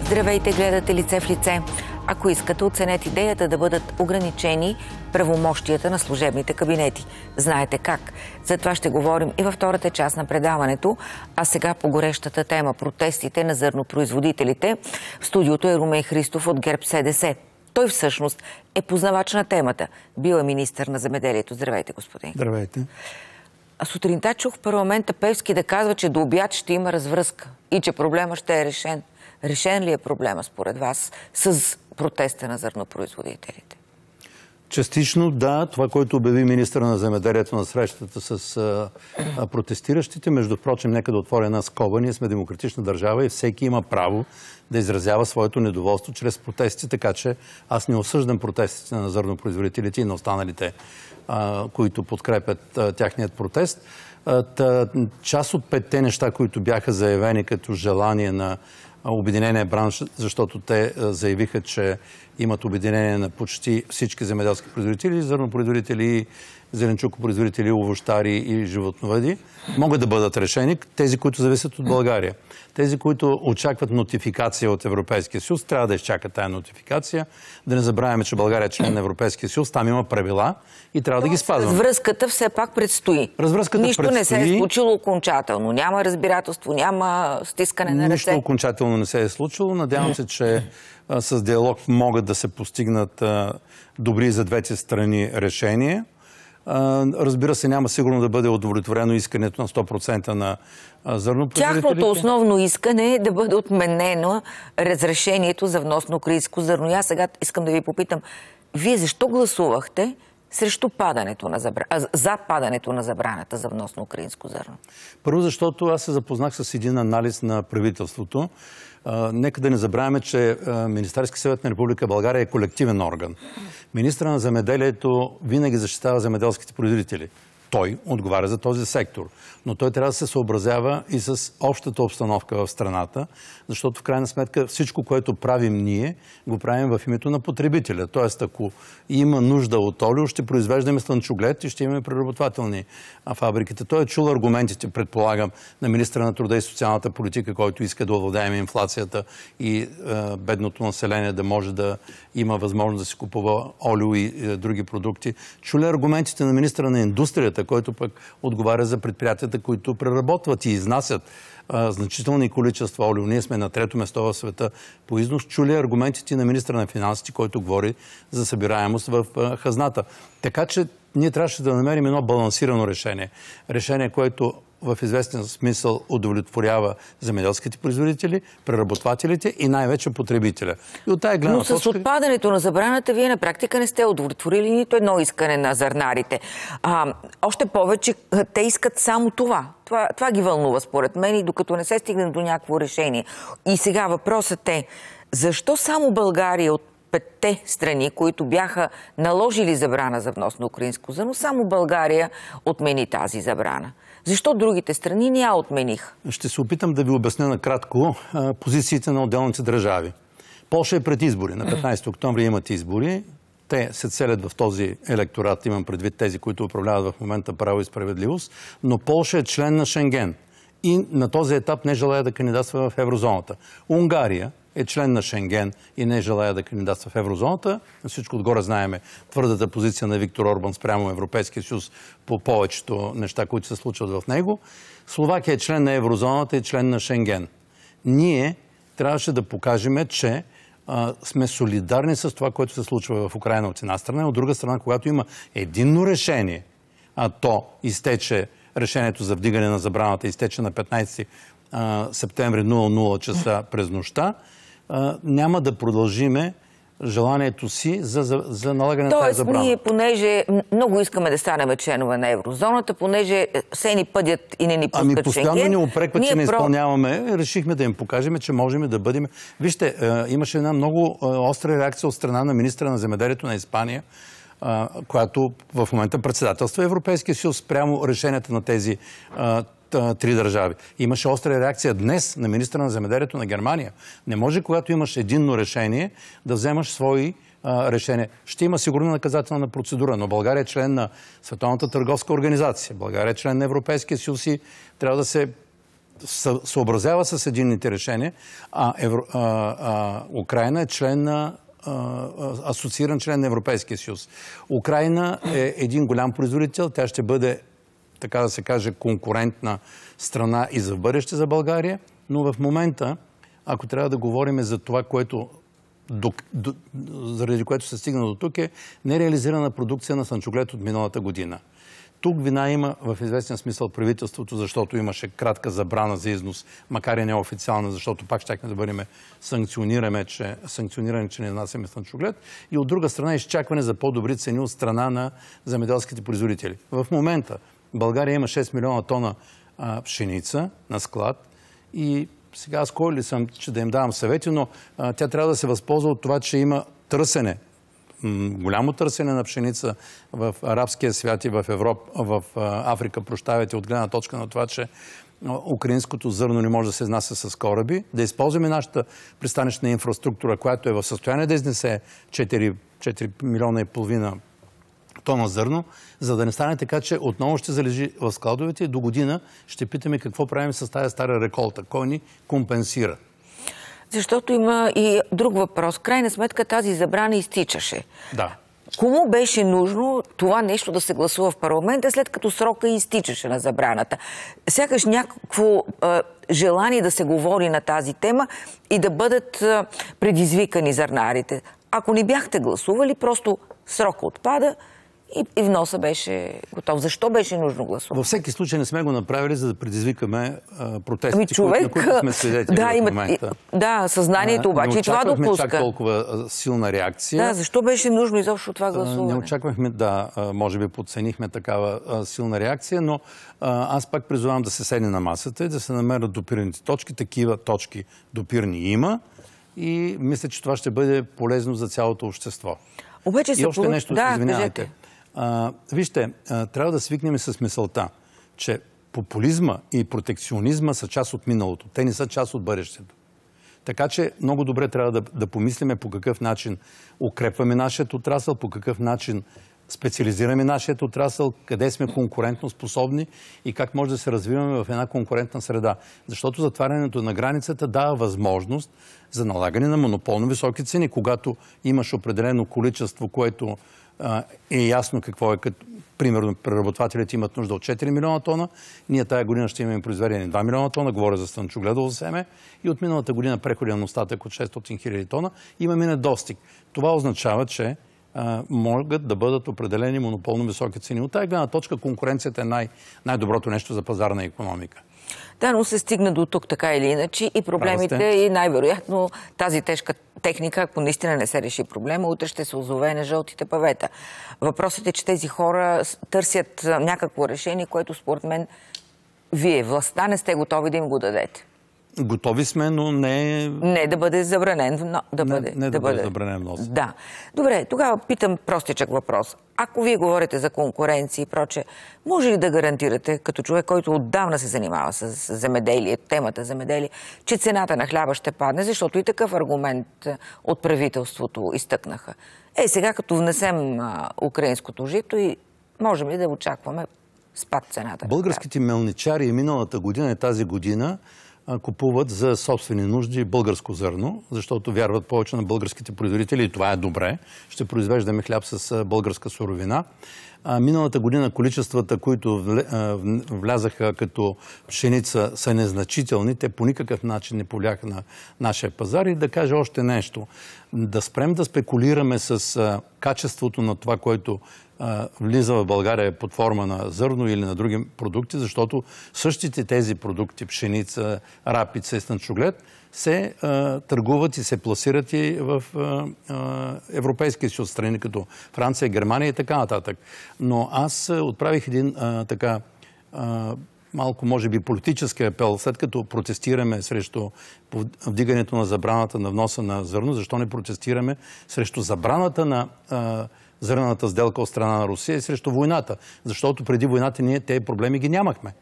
Здравейте, гледате Лице в лице. Ако искате, оценете идеята да бъдат ограничени правомощията на служебните кабинети. Знаете как. За това ще говорим и във втората част на предаването. А сега по горещата тема – протестите на зърнопроизводителите. В студиото е Румен Христов от ГЕРБ-СДС. Той всъщност е познавач на темата. Бил е министър на земеделието. Здравейте, господин. Здравейте. А сутринта чух в парламента Пеевски да казва, че до обяд ще има развръзка и че проблема ще е решен. Решен ли е проблема според вас с протеста на зърнопроизводителите? Частично да. Това, което обяви министъра на земеделието на срещата с протестиращите, между прочим, нека да отворя една скоба. Ние сме демократична държава и всеки има право да изразява своето недоволство чрез протести, така че аз не осъждам протестите на зърнопроизводителите и на останалите, които подкрепят тяхният протест. Част от петте неща, които бяха заявени като желание на обединения бранш, защото те заявиха, че имат обединение на почти всички земеделски производители, зърнопроизводители, зеленчукопроизводители, овощари и животновъди, могат да бъдат решени. Тези, които зависят от България. Тези, които очакват нотификация от Европейския съюз, трябва да изчакат тая нотификация. Да не забравяме, че България е член на Европейския съюз, там има правила и трябва да ги спазваме. Развръзката все пак предстои. Нищо не се е случило окончателно. Няма разбирателство, няма стискане на ръце. Нищо окончателно не се е случило. Надявам се, че с диалог могат да се постигнат добри за двете страни решения. Разбира се, няма сигурно да бъде удовлетворено искането на 100% на зърнопроизводителите. Тяхното основно искане е да бъде отменено разрешението за внос на украинско зърно. Аз сега искам да ви попитам, вие защо гласувахте срещу за падането на забраната за внос на украинско зърно? Първо, защото аз се запознах с един анализ на правителството. Нека да не забравяме, че Министерски съвет на Република България е колективен орган. Министърът на земеделието винаги защитава земеделските производители. Той отговаря за този сектор. Но той трябва да се съобразява и с общата обстановка в страната, защото в крайна сметка всичко, което правим ние, го правим в името на потребителя. Тоест, ако има нужда от олио, ще произвеждаме слънчоглед и ще имаме преработвателни фабриките. Той е чул аргументите, предполагам, на министъра на труда и социалната политика, който иска да овладеем инфлацията и бедното население да може да има възможност да си купува олио и други продукти. Чули аргументите на министъра на индустрията, който пък отговаря за предприятията, които преработват и изнасят значителни количества олио. Ние сме на трето место в света по износ. Чули аргументите на министъра на финансите, който говори за събираемост в хазната. Така че ние трябваше да намерим едно балансирано решение. Решение, което в известен смисъл удовлетворява земеделските производители, преработвателите и най-вече потребителя. И от тая гледна точка... Но с отпадането на забраната вие на практика не сте удовлетворили нито едно искане на зърнарите. Още повече те искат само това. Това ги вълнува според мен и докато не се стигне до някакво решение. И сега въпросът е, защо само България от петте страни, които бяха наложили забрана за внос на украинско зърно, само България отмени тази забрана? Защо другите страни не я отмениха? Ще се опитам да ви обясня накратко позициите на отделните държави. Полша е пред избори. На 15 октомври имат избори. Те се целят в този електорат, имам предвид тези, които управляват в момента Право и справедливост, но Полша е член на Шенген и на този етап не желая да кандидатства в еврозоната. Унгария е член на Шенген и не желая да кандидатства в еврозоната. На всичко отгоре знаеме твърдата позиция на Виктор Орбан спрямо Европейския съюз по повечето неща, които се случват в него. Словакия е член на еврозоната и член на Шенген. Ние трябваше да покажем, че сме солидарни с това, което се случва в Украйна от една страна. От друга страна, когато има единно решение, а то изтече, решението за вдигане на забраната изтече на 15 септември 00 часа през нощта, няма да продължиме желанието си за налагане на тази забрана. Тоест, ние, понеже много искаме да станем членове на еврозоната, понеже се ни пъдят и не ни пускат Шенген... постоянно ни упрекват, че не изпълняваме. Решихме да им покажем, че можем да бъдем... Вижте, имаше една много остра реакция от страна на министра на земеделието на Испания, която в момента председателства Европейския съюз спрямо решенията на тези три държави. Имаше остра реакция днес на министра на земеделието на Германия. Не може, когато имаш единно решение, да вземаш свои решения. Ще има сигурна наказателна процедура, но България е член на Световната търговска организация. България е член на Европейския съюз и трябва да се съобразява с единните решения, Украйна е член на асоцииран член на Европейския съюз. Украйна е един голям производител, тя ще бъде, така да се каже, конкурентна страна и за бъдеще за България, но в момента, ако трябва да говорим за това, заради което се стигна до тук, е нереализирана продукция на слънчоглед от миналата година. Тук вина има в известен смисъл правителството, защото имаше кратка забрана за износ, макар и неофициална, защото пак щяхме да бъдем санкционирани, че не внасяме слънчоглед. И от друга страна изчакване за по-добри цени от страна на земеделските производители. В момента България има 6 милиона тона пшеница на склад и сега аз кой ли съм, че да им давам съвети, но тя трябва да се възползва от това, че има търсене, голямо търсене на пшеница в арабския свят и в Африка, от гледна точка на това, че украинското зърно не може да се изнася с кораби, да използваме нашата пристанищна инфраструктура, която е в състояние да изнесе 4 милиона и половина тона зърно, за да не стане така, че отново ще залежи в складовете и до година ще питаме какво правим с тази стара реколта, кой ни компенсира. Защото има и друг въпрос. Крайна сметка тази забрана изтичаше. Да. Кому беше нужно това нещо да се гласува в парламента, след като срока изтичаше на забраната? Сякаш някакво желание да се говори на тази тема и да бъдат предизвикани зърнарите. Ако не бяхте гласували, просто срока отпада и вноса беше готов. Защо беше нужно гласуване? Във всеки случай не сме го направили, за да предизвикаме протестите, на които сме свидетели в момента. Да, съзнанието обаче и това допуска. Не очаквахме чак толкова силна реакция. Да, защо беше нужно изобщо това гласуване? Не очаквахме, може би подценихме такава силна реакция, но аз пак призовавам да се седне на масата и да се намерят допирните точки. Такива точки допирни има и мисля, че това ще бъде полезно за цялото общество. И още нещо, извинявайте. Вижте, трябва да свикнем с мисълта, че популизма и протекционизма са част от миналото. Те не са част от бъдещето. Така че много добре трябва да помислиме по какъв начин укрепваме нашият отрасъл, по какъв начин специализираме нашият отрасъл, къде сме конкурентно способни и как може да се развиваме в една конкурентна среда. Защото затварянето на границата дава възможност за налагане на монополно високи цени, когато имаш определено количество, което е ясно какво е. Примерно, преработвателите имат нужда от 4 милиона тона. Ние тая година ще имаме произведени 2 милиона тона, говоря за слънчогледово семе. И от миналата година преходен остатък от 600 хиляди тона. Имаме недостиг. Това означава, че могат да бъдат определени монополно високи цени. От тази гледна точка конкуренцията е най-доброто нещо за пазарна икономика. Да, но се стигна до тук така или иначе и проблемите и най-вероятно тази тежка техника, ако наистина не се реши проблема, утре ще се озове на жълтите павета. Въпросът е, че тези хора търсят някакво решение, което според мен вие, властта, не сте готови да им го дадете. Готови сме, но не... Не да бъде забранен, но да бъде забранен внос. Да. Добре, тогава питам простичък въпрос. Ако вие говорите за конкуренция и проче, може ли да гарантирате, като човек, който отдавна се занимава с земеделие, темата земеделие, че цената на хляба ще падне, защото и такъв аргумент от правителството изтъкнаха. Сега като внесем украинското жито, и можем ли да очакваме спад цената? Българските мелничари миналата година и тази година купуват за собствени нужди българско зърно, защото вярват повече на българските производители и това е добре. Ще произвеждаме хляб с българска суровина. Миналата година количествата, които влязаха като пшеница, са незначителни. Те по никакъв начин не повлияха на нашия пазар. И да кажа още нещо. Да спрем да спекулираме с качеството на това, което влиза в България под форма на зърно или на други продукти, защото същите тези продукти, пшеница, рапица и слънчоглед, се търгуват и се пласират и в Европейския съюз, страни като Франция, Германия и така нататък. Но аз отправих един малко, може би, политически апел, след като протестираме срещу вдигането на забраната на вноса на зърно, защо не протестираме срещу забраната на зърнената сделка от страна на Русия и срещу войната? Защото преди войната ние тези проблеми ги нямахме.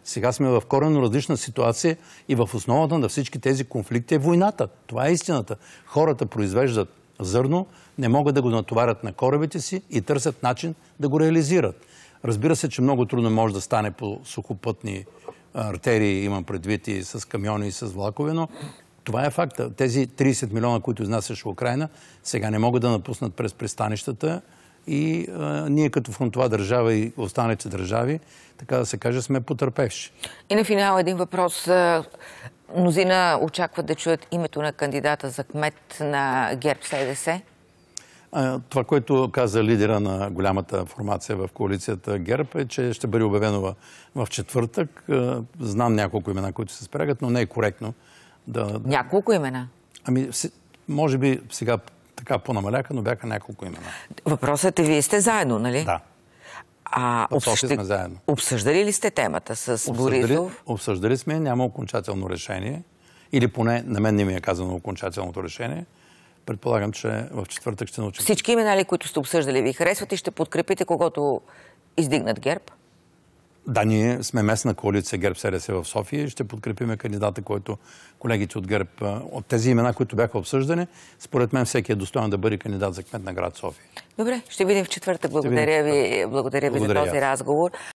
Сега сме в коренно различна ситуация и в основата на всички тези конфликти е войната. Това е истината. Хората произвеждат зърно, не могат да го натоварят на корабите си и търсят начин да го реализират. Разбира се, че много трудно може да стане по сухопътни артерии, имам предвид и с камиони, и с влакове, но това е факта. Тези 30 милиона, които изнасяше Украйна, сега не могат да напуснат през пристанищата и ние като фронтова държава и останалите държави, така да се каже, сме потърпевши. И на финал един въпрос. Мнозина очакват да чуят името на кандидата за кмет на ГЕРБ-СДС. Това, което каза лидера на голямата формация в коалицията ГЕРБ, е, че ще бъде обявено в четвъртък. Знам няколко имена, които се спрягат, но не е коректно да... Няколко имена? Ами, може би сега така по-намаляка, но бяха няколко имена. Въпросът е, вие сте заедно, нали? Да. Сме заедно. Обсъждали ли сте темата с Борисов? Обсъждали сме, няма окончателно решение. Или поне на мен не ми е казано окончателното решение. Предполагам, че в четвъртък ще научим. Всички имена ли, които сте обсъждали, ви харесват и ще подкрепите когото издигнат ГЕРБ? Да, ние сме местна коалиция ГЕРБ-СДС в София и ще подкрепиме кандидата, който колегите от ГЕРБ, от тези имена, които бяха обсъждани, според мен всеки е достоен да бъде кандидат за кмет на град София. Добре, ще видим в четвъртък. Благодаря ви за този разговор.